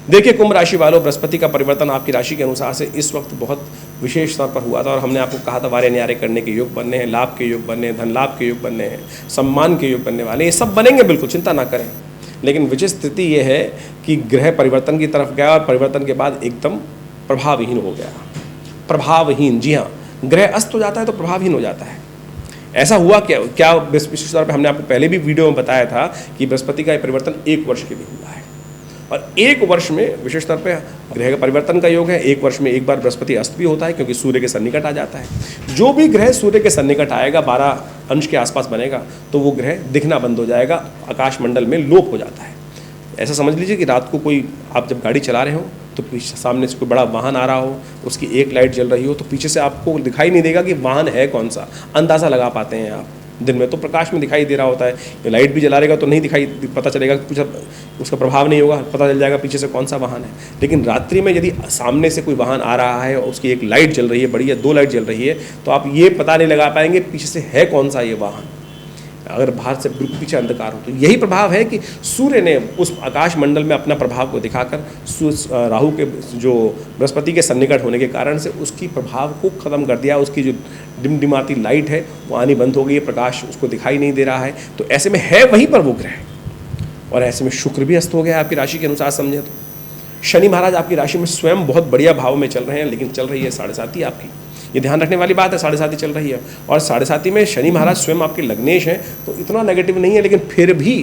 देखिए कुंभ राशि वालों, बृहस्पति का परिवर्तन आपकी राशि के अनुसार से इस वक्त बहुत विशेष तौर पर हुआ था और हमने आपको कहा था वारे न्यारे करने के योग बनने हैं, लाभ के योग बनने हैं, धन लाभ के योग बनने हैं, सम्मान के योग बनने वाले, ये सब बनेंगे, बिल्कुल चिंता ना करें। लेकिन विचित्र स्थिति ये है कि ग्रह परिवर्तन की तरफ गया और परिवर्तन के बाद एकदम प्रभावहीन हो गया। प्रभावहीन, जी हाँ, ग्रह अस्त हो जाता है तो प्रभावहीन हो जाता है। ऐसा हुआ क्या विशेष तौर पर हमने आपको पहले भी वीडियो में बताया था कि बृहस्पति का परिवर्तन 1 वर्ष के लिए हुआ है और 1 वर्ष में विशेष तौर पे ग्रह का परिवर्तन का योग है। 1 वर्ष में एक बार बृहस्पति अस्त भी होता है क्योंकि सूर्य के सन्निकट आ जाता है। जो भी ग्रह सूर्य के सन्निकट आएगा, 12 अंश के आसपास बनेगा, तो वो ग्रह दिखना बंद हो जाएगा, आकाश मंडल में लोप हो जाता है। ऐसा समझ लीजिए कि रात को कोई आप जब गाड़ी चला रहे हो तो पीछे सामने से कोई बड़ा वाहन आ रहा हो, उसकी एक लाइट जल रही हो तो पीछे से आपको दिखाई नहीं देगा कि वाहन है कौन सा, अंदाज़ा लगा पाते हैं आप। दिन में तो प्रकाश में दिखाई दे रहा होता है, ये लाइट भी जला रहेगा तो नहीं दिखाई, पता चलेगा, कुछ उसका प्रभाव नहीं होगा, पता चल जाएगा पीछे से कौन सा वाहन है। लेकिन रात्रि में यदि सामने से कोई वाहन आ रहा है और उसकी एक लाइट जल रही है, बड़ी या 2 लाइट जल रही है, तो आप ये पता नहीं लगा पाएंगे पीछे से है कौन सा ये वाहन, अगर बाहर से बिल्कुल पीछे अंधकार हो। तो यही प्रभाव है कि सूर्य ने उस आकाश मंडल में अपना प्रभाव को दिखाकर राहु के जो बृहस्पति के सन्निकट होने के कारण से उसकी प्रभाव को ख़त्म कर दिया। उसकी जो डिमडिमाती लाइट है वो आनी बंद हो गई है, प्रकाश उसको दिखाई नहीं दे रहा है। तो ऐसे में है वहीं पर वो ग्रह, और ऐसे में शुक्र भी अस्त हो गया आपकी राशि के अनुसार समझे तो। शनि महाराज आपकी राशि में स्वयं बहुत बढ़िया भाव में चल रहे हैं, लेकिन चल रही है 7.5 आपकी, ये ध्यान रखने वाली बात है। 7.5 चल रही है और 7.5 में शनि महाराज स्वयं आपके लग्नेश हैं, तो इतना नेगेटिव नहीं है, लेकिन फिर भी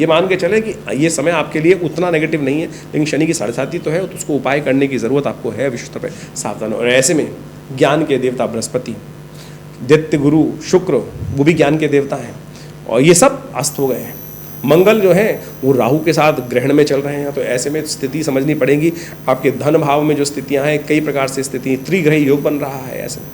ये मान के चले कि ये समय आपके लिए उतना नेगेटिव नहीं है। लेकिन शनि की 7.5 तो है, तो उसको उपाय करने की ज़रूरत आपको है, विशेष तौर पर सावधान। और ऐसे में ज्ञान के देवता बृहस्पति, दैत्य गुरु शुक्र, वो भी ज्ञान के देवता हैं, और ये सब अस्त हो गए हैं। मंगल जो है वो राहु के साथ ग्रहण में चल रहे हैं, तो ऐसे में स्थिति समझनी पड़ेगी। आपके धन भाव में जो स्थितियां हैं, कई प्रकार से स्थिति, त्रिग्रही योग बन रहा है ऐसे में,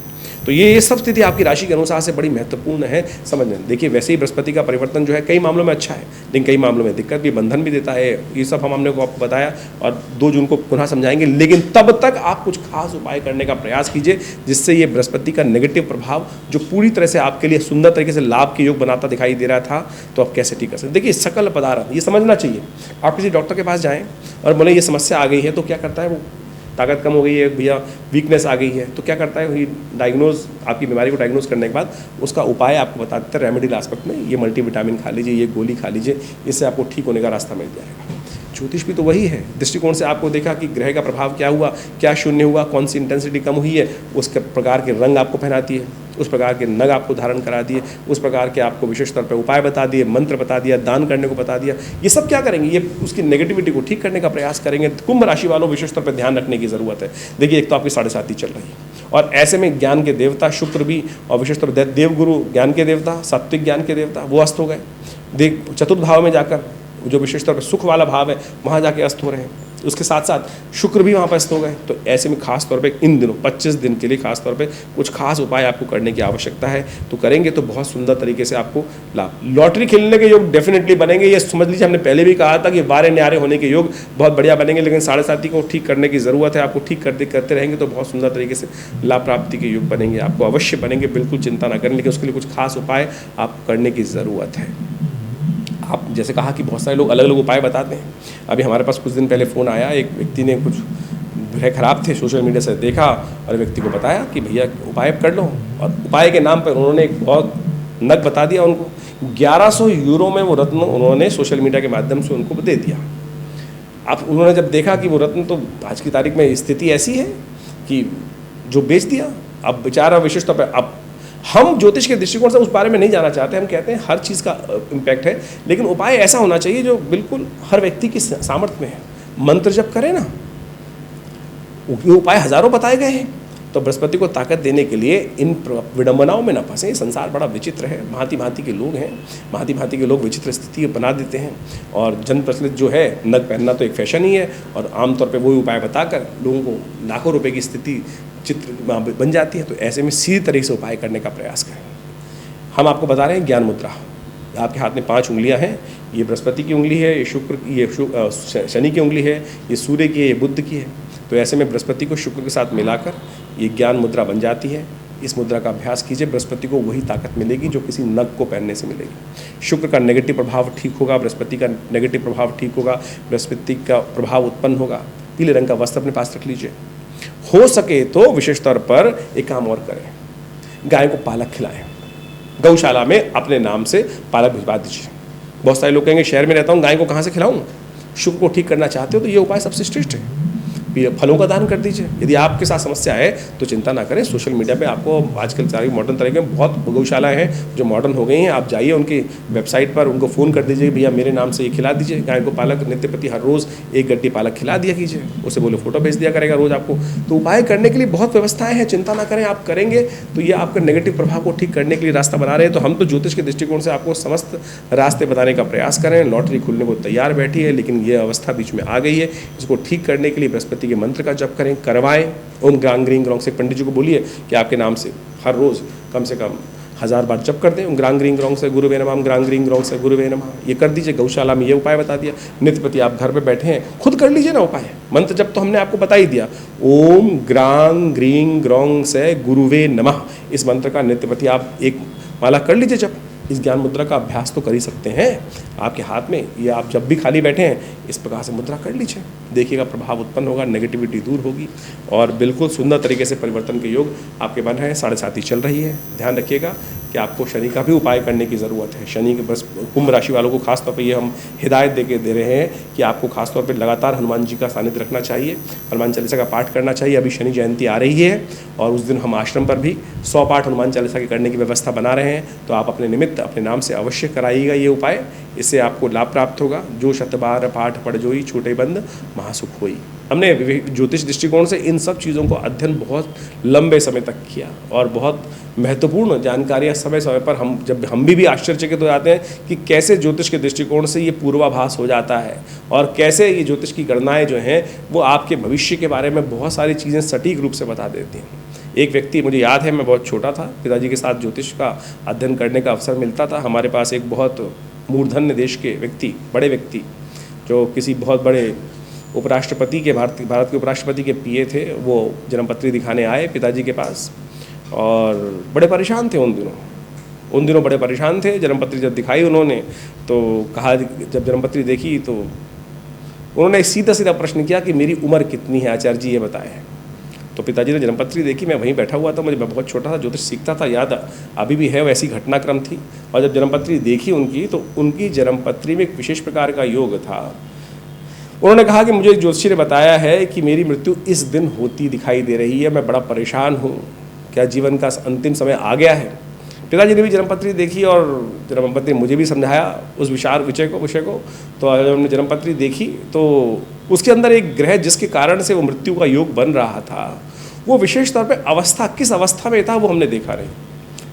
तो ये सब स्थिति आपकी राशि के अनुसार से बड़ी महत्वपूर्ण है समझना। देखिए वैसे ही बृहस्पति का परिवर्तन जो है कई मामलों में अच्छा है, लेकिन कई मामलों में दिक्कत भी, बंधन भी देता है। ये सब हमने को आपको बताया और 2 जून को पुनः समझाएंगे। लेकिन तब तक आप कुछ खास उपाय करने का प्रयास कीजिए, जिससे ये बृहस्पति का नेगेटिव प्रभाव जो पूरी तरह से आपके लिए सुंदर तरीके से लाभ के योग बनाता दिखाई दे रहा था, तो आप कैसे ठीक कर सकते। देखिए सकल पदार्थ ये समझना चाहिए। आप किसी डॉक्टर के पास जाएँ और बोले ये समस्या आ गई है, तो क्या करता है वो, ताकत कम हो गई है भैया, वीकनेस आ गई है, तो क्या करता है वही डायग्नोज, आपकी बीमारी को डायग्नोज करने के बाद उसका उपाय आपको बता देते हैं रेमेडियल एस्पेक्ट में, ये मल्टीविटामिन खा लीजिए, ये गोली खा लीजिए, इससे आपको ठीक होने का रास्ता मिल जाएगा। ज्योतिष भी तो वही है, दृष्टिकोण से आपको देखा कि ग्रह का प्रभाव क्या हुआ, क्या शून्य हुआ, कौन सी इंटेंसिटी कम हुई है, उस प्रकार के रंग आपको पहनाती है, उस प्रकार के नग आपको धारण करा दिए, उस प्रकार के आपको विशेष तौर पर उपाय बता दिए, मंत्र बता दिया, दान करने को बता दिया। ये सब क्या करेंगे, ये उसकी नेगेटिविटी को ठीक करने का प्रयास करेंगे। कुंभ राशि वालों विशेष तौर पर ध्यान रखने की ज़रूरत है। देखिए एक तो आपकी 7.5 चल रही है, और ऐसे में ज्ञान के देवता शुक्र भी, और विशेष तौर पर देवगुरु ज्ञान के देवता, सात्विक ज्ञान के देवता, वो अस्त हो गए। देख चतुर्थ भाव में जाकर जो विशेष तौर पर सुख वाला भाव है वहाँ जाके अस्त हो रहे हैं, उसके साथ साथ शुक्र भी वहाँ पर अस्त हो गए। तो ऐसे में खास तौर पे इन दिनों 25 दिन के लिए खास तौर पे कुछ खास उपाय आपको करने की आवश्यकता है, तो करेंगे तो बहुत सुंदर तरीके से आपको लाभ। लॉटरी खेलने के योग डेफिनेटली बनेंगे, ये समझ लीजिए। हमने पहले भी कहा था कि वारे न्यारे होने के योग बहुत बढ़िया बनेंगे, लेकिन 7.5 को ठीक करने की ज़रूरत है। आपको ठीक करते रहेंगे तो बहुत सुंदर तरीके से लाभ प्राप्ति के योग बनेंगे, आपको अवश्य बनेंगे, बिल्कुल चिंता ना करें। लेकिन उसके लिए कुछ खास उपाय आपको करने की ज़रूरत है। आप जैसे कहा कि बहुत सारे लोग अलग अलग उपाय बताते हैं। अभी हमारे पास कुछ दिन पहले फ़ोन आया, एक व्यक्ति ने कुछ ग्रह खराब थे, सोशल मीडिया से देखा और व्यक्ति को बताया कि भैया उपाय कर लो, और उपाय के नाम पर उन्होंने एक बहुत नग बता दिया उनको। 1100 यूरो में वो रत्न उन्होंने सोशल मीडिया के माध्यम से उनको दे दिया। अब उन्होंने जब देखा कि वो रत्न तो आज की तारीख में स्थिति ऐसी है कि जो बेच दिया, अब बेचारा विशेष तौर पर, अब हम ज्योतिष के दृष्टिकोण से उस बारे में नहीं जाना चाहते। हम कहते हैं हर चीज़ का इम्पैक्ट है, लेकिन उपाय ऐसा होना चाहिए जो बिल्कुल हर व्यक्ति की सामर्थ्य में है। मंत्र जप करें ना, ये उपाय हजारों बताए गए हैं। तो बृहस्पति को ताकत देने के लिए इन विडंबनाओं में न फंसे। संसार बड़ा विचित्र है, भांति भांति के लोग हैं, भांति भांति के लोग विचित्र स्थिति बना देते हैं। और जन प्रचलित जो है नग पहनना तो एक फैशन ही है, और आमतौर पर वही उपाय बताकर लोगों को लाखों रुपए की स्थिति चित्र बन जाती है। तो ऐसे में सीधी तरीके से उपाय करने का प्रयास करें। हम आपको बता रहे हैं ज्ञान मुद्रा। आपके हाथ में 5 उंगलियां हैं, ये बृहस्पति की उंगली है, ये शुक्र की, ये शनि की उंगली है, ये सूर्य की है, ये बुध की है। तो ऐसे में बृहस्पति को शुक्र के साथ मिलाकर ये ज्ञान मुद्रा बन जाती है। इस मुद्रा का अभ्यास कीजिए, बृहस्पति को वही ताकत मिलेगी जो किसी नग को पहनने से मिलेगी। शुक्र का नेगेटिव प्रभाव ठीक होगा, बृहस्पति का नेगेटिव प्रभाव ठीक होगा, बृहस्पति का प्रभाव उत्पन्न होगा। पीले रंग का वस्त्र अपने पास रख लीजिए। हो सके तो विशेष तौर पर एक काम और करें, गाय को पालक खिलाएं, गौशाला में अपने नाम से पालक भिजवा दीजिए। बहुत सारे लोग कहेंगे शहर में रहता हूँ, गाय को कहाँ से खिलाऊँ? शुक्र को ठीक करना चाहते हो तो ये उपाय सबसे श्रेष्ठ है। फलों का दान कर दीजिए। यदि आपके साथ समस्या है तो चिंता ना करें, सोशल मीडिया पे आपको आजकल सारी मॉडर्न तरीके में बहुत गौशालाएं हैं जो मॉडर्न हो गई हैं। आप जाइए उनकी वेबसाइट पर, उनको फ़ोन कर दीजिए, भैया मेरे नाम से ये खिला दीजिए गाय को पालक, नित्य प्रति हर रोज़ 1 गड्डी पालक खिला दिया कीजिए। उसे बोले फ़ोटो भेज दिया करेगा रोज़ आपको। तो उपाय करने के लिए बहुत व्यवस्थाएँ हैं, चिंता ना करें। आप करेंगे तो ये आपके नेगेटिव प्रभाव को ठीक करने के लिए रास्ता बना रहे हैं। तो हम तो ज्योतिष के दृष्टिकोण से आपको समस्त रास्ते बताने का प्रयास करें। लॉटरी खुलने को तैयार बैठी है, लेकिन ये अवस्था बीच में आ गई है। इसको ठीक करने के लिए बृहस्पति के मंत्र का जप करें, करवाएं। ओम ग्रांग ग्रीं ग्रौं से पंडित जी को बोलिए कि आपके नाम से हर रोज़ कम से कम 1000 बार जप कर दें। ओम ग्रांग ग्रीं ग्रौं से गुरुवे नमः, ग्रांग ग्रीं ग्रौं से गुरुवे नमः। ये कर दीजिए। गौशाला में ये उपाय बता दिया। नित्यपति आप घर पे बैठे हैं, खुद कर लीजिए ना उपाय। मंत्र जप तो हमने आपको बता ही दिया। ओम ग्रांग ग्रीं ग्रौं से गुरुवे नमः, इस मंत्र का नित्यपति आप एक माला कर लीजिए जप। इस ज्ञान मुद्रा का अभ्यास तो कर ही सकते हैं आपके हाथ में। ये आप जब भी खाली बैठे हैं इस प्रकार से मुद्रा कर लीजिए, देखिएगा प्रभाव उत्पन्न होगा, नेगेटिविटी दूर होगी और बिल्कुल सुंदर तरीके से परिवर्तन के योग आपके बन रहे हैं। 7.5 चल रही है। ध्यान रखिएगा कि आपको शनि का भी उपाय करने की ज़रूरत है। शनि के बस कुंभ राशि वालों को खासतौर पर ये हम हिदायत दे रहे हैं कि आपको खासतौर पर लगातार हनुमान जी का सानिध्य रखना चाहिए, हनुमान चालीसा का पाठ करना चाहिए। अभी शनि जयंती आ रही है और उस दिन हम आश्रम पर भी 100 पाठ हनुमान चालीसा के करने की व्यवस्था बना रहे हैं। तो आप अपने निमित्त अपने नाम से अवश्य कराइएगा ये उपाय, इससे आपको लाभ प्राप्त होगा। जो शतबार पाठ पढ़ जोई, छोटे बंद महासुख होई। हमने ज्योतिष दृष्टिकोण से इन सब चीज़ों को अध्ययन बहुत लंबे समय तक किया और बहुत महत्वपूर्ण जानकारियाँ समय समय पर हम भी आश्चर्यचकित हो जाते हैं कि कैसे ज्योतिष के दृष्टिकोण से ये पूर्वाभास हो जाता है और कैसे ये ज्योतिष की गणनाएं जो हैं वो आपके भविष्य के बारे में बहुत सारी चीज़ें सटीक रूप से बता देती हैं। एक व्यक्ति, मुझे याद है, मैं बहुत छोटा था, पिताजी के साथ ज्योतिष का अध्ययन करने का अवसर मिलता था। हमारे पास एक बहुत मूर्धन्य देश के व्यक्ति, बड़े व्यक्ति, जो किसी बहुत बड़े उपराष्ट्रपति के भारत के उपराष्ट्रपति के पीए थे, वो जन्मपत्री दिखाने आए पिताजी के पास और बड़े परेशान थे उन दिनों बड़े परेशान थे। जन्मपत्री जब दिखाई उन्होंने तो कहा, जब जन्मपत्री देखी तो उन्होंने सीधा प्रश्न किया कि मेरी उम्र कितनी है आचार्य जी, ये बताएं। तो पिताजी ने जन्मपत्री देखी, मैं वहीं बैठा हुआ था, मैं बहुत छोटा था, ज्योतिष सीखता था, याद अभी भी है, वैसी घटनाक्रम थी। और जब जन्मपत्री देखी उनकी तो उनकी जन्मपत्री में एक विशेष प्रकार का योग था। उन्होंने कहा कि मुझे ज्योतिषी ने बताया है कि मेरी मृत्यु इस दिन होती दिखाई दे रही है, मैं बड़ा परेशान हूँ, क्या जीवन का अंतिम समय आ गया है। पिताजी ने भी जन्मपत्री देखी और जन्मपत्री मुझे भी समझाया उस विषय को। तो जब हमने जन्मपत्री देखी तो उसके अंदर एक ग्रह जिसके कारण से वो मृत्यु का योग बन रहा था, वो विशेष तौर पे अवस्था, किस अवस्था में था वो हमने देखा नहीं।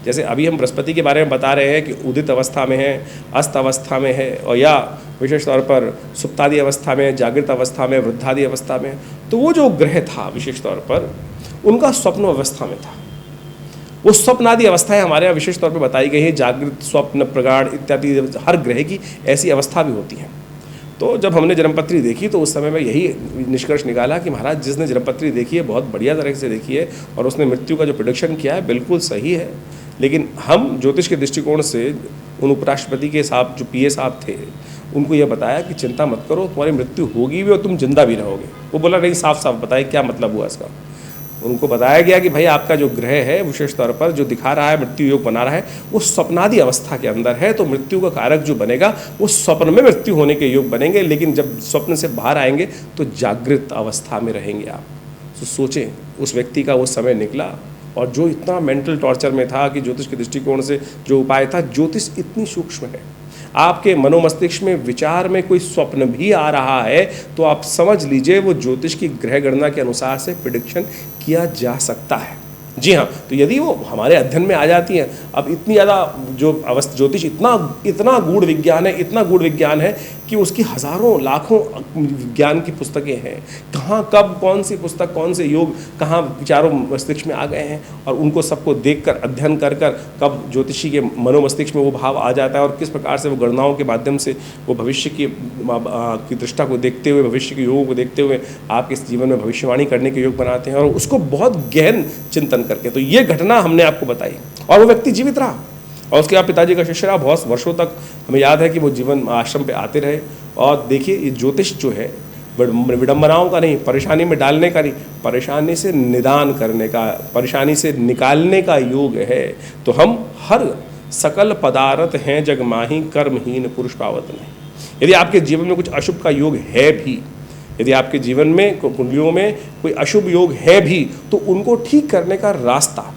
जैसे अभी हम बृहस्पति के बारे में बता रहे हैं कि उदित अवस्था में है, अस्त अवस्था में है, और या विशेष तौर पर सुप्तादि अवस्था में, जागृत अवस्था में, वृद्धादि अवस्था में। तो वो जो ग्रह था विशेष तौर पर उनका स्वप्न अवस्था में था। वो स्वप्नादि अवस्थाएं हमारे यहाँ विशेष तौर पर बताई गई हैं। जागृत, स्वप्न, प्रगाढ़ इत्यादि हर ग्रह की ऐसी अवस्था भी होती है। तो जब हमने जन्मपत्री देखी तो उस समय में यही निष्कर्ष निकाला कि महाराज जिसने जन्मपत्री देखी है बहुत बढ़िया तरह से देखी है और उसने मृत्यु का जो प्रेडिक्शन किया है बिल्कुल सही है। लेकिन हम ज्योतिष के दृष्टिकोण से उन उपराष्ट्रपति के साहब जो पीए साहब थे उनको यह बताया कि चिंता मत करो, तुम्हारी मृत्यु होगी भी और तुम जिंदा भी रहोगे। वो बोला नहीं, साफ साफ बताए क्या मतलब हुआ इसका। उनको बताया गया कि भाई आपका जो ग्रह है विशेष तौर पर जो दिखा रहा है, मृत्यु योग बना रहा है, वो स्वप्नादि अवस्था के अंदर है। तो मृत्यु का कारक जो बनेगा वो स्वप्न में मृत्यु होने के योग बनेंगे, लेकिन जब स्वप्न से बाहर आएंगे तो जागृत अवस्था में रहेंगे आप। तो सोचें उस व्यक्ति का वो समय निकला और जो इतना मेंटल टॉर्चर में था कि ज्योतिष के दृष्टिकोण से जो उपाय था, ज्योतिष इतनी सूक्ष्म है, आपके मनोमस्तिष्क में विचार में कोई स्वप्न भी आ रहा है तो आप समझ लीजिए वो ज्योतिष की ग्रह गणना के अनुसार से प्रेडिक्शन किया जा सकता है। जी हाँ, तो यदि वो हमारे अध्ययन में आ जाती हैं, अब इतनी ज़्यादा जो ज्योतिष इतना गूढ़ विज्ञान है, इतना गूढ़ विज्ञान है कि उसकी हज़ारों लाखों ज्ञान की पुस्तकें हैं, कहाँ कब कौन सी पुस्तक कौन से योग कहाँ विचारों मस्तिष्क में आ गए हैं, और उनको सबको देखकर अध्ययन कर कर कब ज्योतिषी के मनोमस्तिष्क में वो भाव आ जाता है, और किस प्रकार से वो गणनाओं के माध्यम से वो भविष्य की दृष्टा को देखते हुए, भविष्य के योगों को देखते हुए आपके इस जीवन में भविष्यवाणी करने के योग बनाते हैं, और उसको बहुत गहन चिंतन करके। तो ये घटना हमने आपको बताई, और वो व्यक्ति जीवित रहा, और उसके बाद पिताजी का शिष्य रहा बहुत वर्षों तक। हमें याद है कि वो जीवन आश्रम पे आते रहे। और देखिए, ये ज्योतिष जो है विडंबनाओं का नहीं, परेशानी में डालने का नहीं, परेशानी से निदान करने का, परेशानी से निकालने का योग है। तो हम हर सकल पदार्थ हैं जग माही, कर्महीन पुरुष पावत नहीं। यदि आपके जीवन में कुछ अशुभ का योग है भी, यदि आपके जीवन में कुंडलियों में कोई अशुभ योग है भी, तो उनको ठीक करने का रास्ता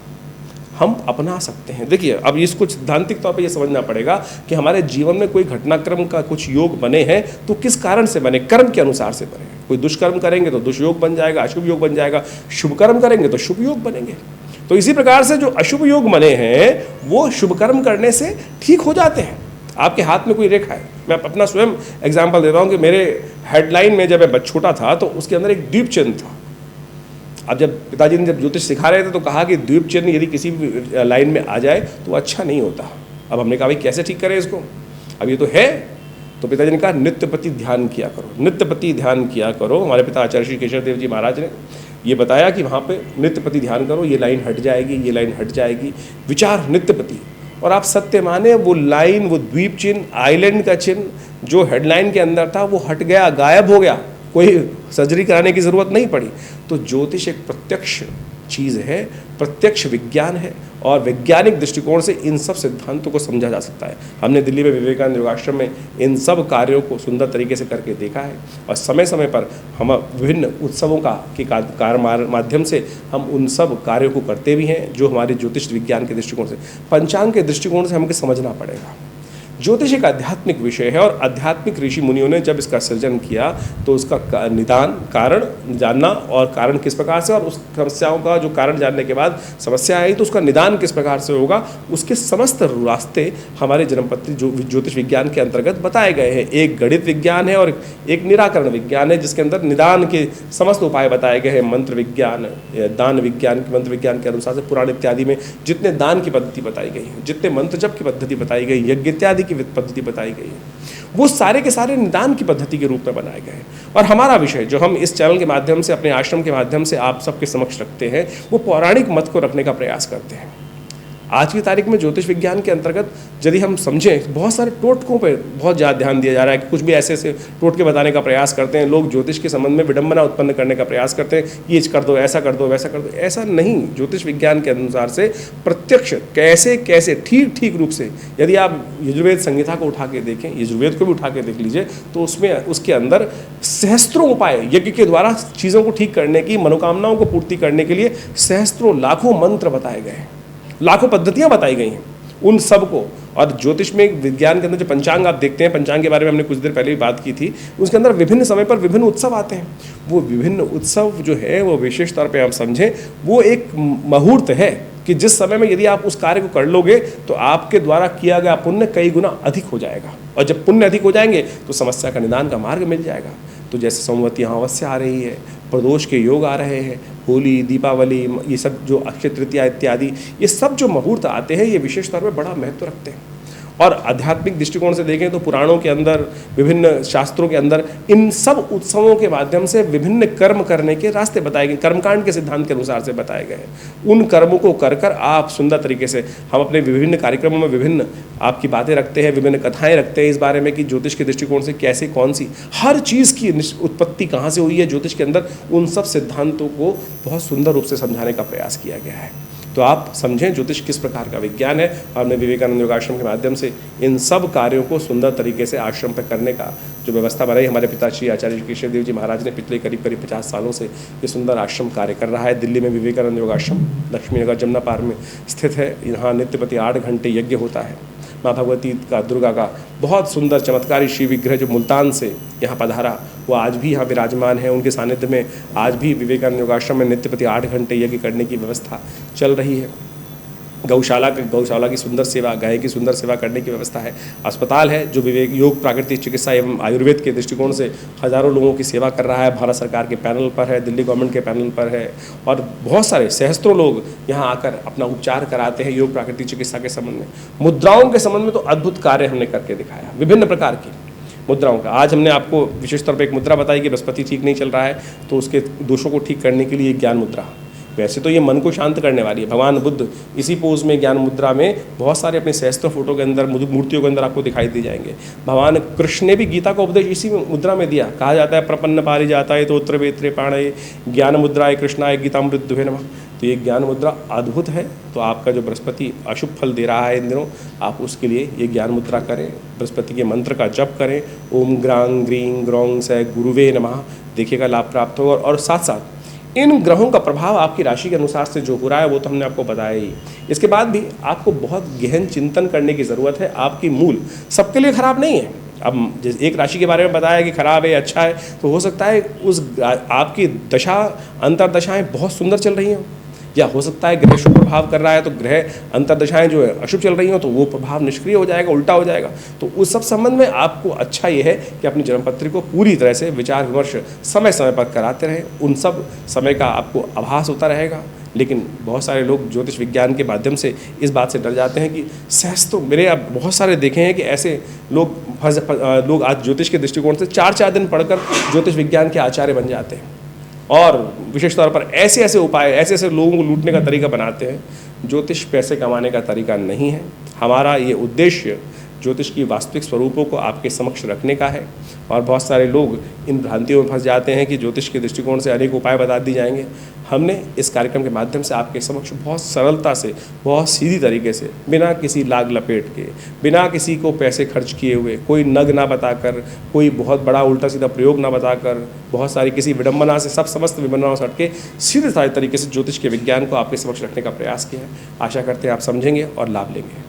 हम अपना सकते हैं। देखिए, अब इसको सिद्धांतिक तौर पे ये समझना पड़ेगा कि हमारे जीवन में कोई घटनाक्रम का कुछ योग बने हैं तो किस कारण से बने, कर्म के अनुसार से बने। कोई दुष्कर्म करेंगे तो दुष्योग बन जाएगा, अशुभ योग बन जाएगा, शुभ कर्म करेंगे तो शुभ योग बनेंगे। तो इसी प्रकार से जो अशुभ योग बने हैं वो शुभ कर्म करने से ठीक हो जाते हैं। आपके हाथ में कोई रेखा है, मैं अपना स्वयं एग्जाम्पल देता हूँ कि मेरे हेडलाइन में जब मैं छोटा था तो उसके अंदर एक द्वीप चिन्ह था। अब जब पिताजी ने जब ज्योतिष सिखा रहे थे तो कहा कि द्वीप चिन्ह यदि किसी भी लाइन में आ जाए तो अच्छा नहीं होता। अब हमने कहा भाई कैसे ठीक करें इसको, अब ये तो है। तो पिताजी ने कहा नित्यपति ध्यान किया करो, नित्यपति ध्यान किया करो। हमारे पिता आचार्य श्री केशव देव जी महाराज ने ये बताया कि वहाँ पे नित्यपति ध्यान करो, ये लाइन हट जाएगी, ये लाइन हट जाएगी, विचार नित्यपति। और आप सत्य माने, वो लाइन, वो द्वीप चिन्ह, आइलैंड का चिन्ह जो हेडलाइन के अंदर था वो हट गया, गायब हो गया, कोई सर्जरी कराने की ज़रूरत नहीं पड़ी। तो ज्योतिष एक प्रत्यक्ष चीज़ है, प्रत्यक्ष विज्ञान है, और वैज्ञानिक दृष्टिकोण से इन सब सिद्धांतों को समझा जा सकता है। हमने दिल्ली में विवेकानंद योगाश्रम में इन सब कार्यों को सुंदर तरीके से करके देखा है, और समय समय पर हम विभिन्न उत्सवों के माध्यम से हम उन सब कार्यों को करते भी हैं जो हमारे ज्योतिष विज्ञान के दृष्टिकोण से, पंचांग के दृष्टिकोण से हमको समझना पड़ेगा। ज्योतिष एक आध्यात्मिक विषय है, और आध्यात्मिक ऋषि मुनियों ने जब इसका सृजन किया तो उसका निदान, कारण जानना, और कारण किस प्रकार से, और उस समस्याओं का जो कारण जानने के बाद समस्या आई तो उसका निदान किस प्रकार से होगा, उसके समस्त रास्ते हमारे जन्मपत्री जो ज्योतिष विज्ञान के अंतर्गत बताए गए हैं। एक गणित विज्ञान है और एक निराकरण विज्ञान है, जिसके अंदर निदान के समस्त उपाय बताए गए हैं। मंत्र विज्ञान, दान विज्ञान, मंत्र विज्ञान के अनुसार से पुराण इत्यादि में जितने दान की पद्धति बताई गई है, जितने मंत्र जप की पद्धति बताई गई, यज्ञ इत्यादि की पद्धति बताई गई है, वो सारे के सारे निदान की पद्धति के रूप में बनाए गए हैं। और हमारा विषय जो हम इस चैनल के माध्यम से, अपने आश्रम के माध्यम से आप सबके समक्ष रखते हैं, वो पौराणिक मत को रखने का प्रयास करते हैं। आज की तारीख में ज्योतिष विज्ञान के अंतर्गत यदि हम समझें, बहुत सारे टोटकों पर बहुत ज़्यादा ध्यान दिया जा रहा है कि कुछ भी ऐसे ऐसे टोटके बताने का प्रयास करते हैं। लोग ज्योतिष के संबंध में विडंबना उत्पन्न करने का प्रयास करते हैं, ये कर दो, ऐसा कर दो, वैसा कर दो। ऐसा नहीं, ज्योतिष विज्ञान के अनुसार से प्रत्यक्ष कैसे कैसे ठीक ठीक रूप से, यदि आप यजुर्वेद संहिता को उठा के देखें, यजुर्वेद को भी उठा के देख लीजिए, तो उसमें उसके अंदर सहस्त्रों उपाय यज्ञ के द्वारा चीज़ों को ठीक करने की, मनोकामनाओं को पूर्ति करने के लिए सहस्त्रों लाखों मंत्र बताए गए हैं, लाखों पद्धतियां बताई गई हैं उन सब को। और ज्योतिष में विज्ञान के अंदर जो पंचांग आप देखते हैं, पंचांग के बारे में हमने कुछ देर पहले भी बात की थी, उसके अंदर विभिन्न समय पर विभिन्न उत्सव आते हैं। वो विभिन्न उत्सव जो है वो विशेष तौर पे आप समझें, वो एक मुहूर्त है कि जिस समय में यदि आप उस कार्य को कर लोगे तो आपके द्वारा किया गया पुण्य कई गुना अधिक हो जाएगा, और जब पुण्य अधिक हो जाएंगे तो समस्या का निदान का मार्ग मिल जाएगा। तो जैसे सोमवती अमावस्या आ रही है, प्रदोष के योग आ रहे हैं, होली, दीपावली, ये सब जो अक्षय तृतीया इत्यादि, ये सब जो मुहूर्त आते हैं ये विशेष तौर पर बड़ा महत्व रखते हैं। और आध्यात्मिक दृष्टिकोण से देखें तो पुराणों के अंदर, विभिन्न शास्त्रों के अंदर इन सब उत्सवों के माध्यम से विभिन्न कर्म करने के रास्ते बताए गए, कर्मकांड के सिद्धांत के अनुसार से बताए गए हैं। उन कर्मों को कर कर आप सुंदर तरीके से, हम अपने विभिन्न कार्यक्रमों में विभिन्न आपकी बातें रखते हैं, विभिन्न कथाएं रखते हैं इस बारे में कि ज्योतिष के दृष्टिकोण से कैसे, कौन सी हर चीज़ की उत्पत्ति कहाँ से हुई है ज्योतिष के अंदर, उन सब सिद्धांतों को बहुत सुंदर रूप से समझाने का प्रयास किया गया है। तो आप समझें ज्योतिष किस प्रकार का विज्ञान है। और हमने विवेकानंद योगाश्रम के माध्यम से इन सब कार्यों को सुंदर तरीके से आश्रम पर करने का जो व्यवस्था बनाई, हमारे पिताश्री आचार्य केशव देव जी महाराज ने पिछले करीब 50 सालों से ये सुंदर आश्रम कार्य कर रहा है। दिल्ली में विवेकानंद योगाश्रम लक्ष्मीनगर जमुना पार्क में स्थित है। यहाँ नित्यपति 8 घंटे यज्ञ होता है। माँ भगवती का, दुर्गा का बहुत सुंदर चमत्कारी शिव विग्रह जो मुल्तान से यहाँ पधारा, वो आज भी यहाँ विराजमान है। उनके सानिध्य में आज भी विवेकानंद योगाश्रम में नित्यपति 8 घंटे यज्ञ करने की व्यवस्था चल रही है। गौशाला की सुंदर सेवा, गाय की सुंदर सेवा करने की व्यवस्था है। अस्पताल है जो विवेक योग प्राकृतिक चिकित्सा एवं आयुर्वेद के दृष्टिकोण से हज़ारों लोगों की सेवा कर रहा है। भारत सरकार के पैनल पर है, दिल्ली गवर्नमेंट के पैनल पर है और बहुत सारे सहस्त्रों लोग यहाँ आकर अपना उपचार कराते हैं योग प्राकृतिक चिकित्सा के संबंध में। मुद्राओं के संबंध में तो अद्भुत कार्य हमने करके दिखाया, विभिन्न प्रकार की मुद्राओं का। आज हमने आपको विशेष तौर पर एक मुद्रा बताई कि बृहस्पति ठीक नहीं चल रहा है तो उसके दोषों को ठीक करने के लिए ज्ञान मुद्रा। वैसे तो ये मन को शांत करने वाली है। भगवान बुद्ध इसी पोज में ज्ञान मुद्रा में बहुत सारे अपने सहस्त्र फोटो के अंदर, मूर्तियों के अंदर आपको दिखाई दे जाएंगे। भगवान कृष्ण ने भी गीता का उपदेश इसी मुद्रा में दिया। कहा जाता है प्रपन्न पारी जाता है तोत्र वेत्रे पाणय ज्ञान मुद्राए कृष्णाय गीतामृत दुहे नमः। तो ये ज्ञान मुद्रा अद्भुत है। तो आपका जो बृहस्पति अशुभ फल दे रहा है इन दिनों, आप उसके लिए ये ज्ञान मुद्रा करें, बृहस्पति के मंत्र का जप करें, ओम ग्रांग ग्रीं ग्रौंग से गुरुवे नमः। देखिएगा लाभ प्राप्त होगा। और साथ साथ इन ग्रहों का प्रभाव आपकी राशि के अनुसार से जो हो रहा है वो तो हमने आपको बताया ही। इसके बाद भी आपको बहुत गहन चिंतन करने की ज़रूरत है। आपकी मूल सबके लिए खराब नहीं है। अब जैसे एक राशि के बारे में बताया कि खराब है, अच्छा है, तो हो सकता है उस आपकी दशा अंतर्दशाएं बहुत सुंदर चल रही हों, या हो सकता है ग्रह शुभ प्रभाव कर रहा है तो ग्रह अंतर्दशाएं जो है अशुभ चल रही हो तो वो प्रभाव निष्क्रिय हो जाएगा, उल्टा हो जाएगा। तो उस सब संबंध में आपको अच्छा ये है कि अपनी जन्मपत्री को पूरी तरह से विचार विमर्श समय समय पर कराते रहें। उन सब समय का आपको आभास होता रहेगा। लेकिन बहुत सारे लोग ज्योतिष विज्ञान के माध्यम से इस बात से डर जाते हैं कि तो मेरे अब बहुत सारे देखे हैं कि ऐसे लोग आज ज्योतिष के दृष्टिकोण से 4-4 दिन पढ़कर ज्योतिष विज्ञान के आचार्य बन जाते हैं और विशेष तौर पर ऐसे ऐसे उपाय, ऐसे ऐसे लोगों को लूटने का तरीका बनाते हैं। ज्योतिष पैसे कमाने का तरीका नहीं है। हमारा ये उद्देश्य ज्योतिष की वास्तविक स्वरूपों को आपके समक्ष रखने का है। और बहुत सारे लोग इन भ्रांतियों में फंस जाते हैं कि ज्योतिष के दृष्टिकोण से अनेक उपाय बता दिए जाएंगे। हमने इस कार्यक्रम के माध्यम से आपके समक्ष बहुत सरलता से, बहुत सीधी तरीके से, बिना किसी लाग लपेट के, बिना किसी को पैसे खर्च किए हुए, कोई नग ना बताकर, कोई बहुत बड़ा उल्टा सीधा प्रयोग ना बताकर, बहुत सारी किसी विडंबना से, सब समस्त विडंबनाओं से हटके सीधे साधे तरीके से ज्योतिष के विज्ञान को आपके समक्ष रखने का प्रयास किया है। आशा करते हैं आप समझेंगे और लाभ लेंगे।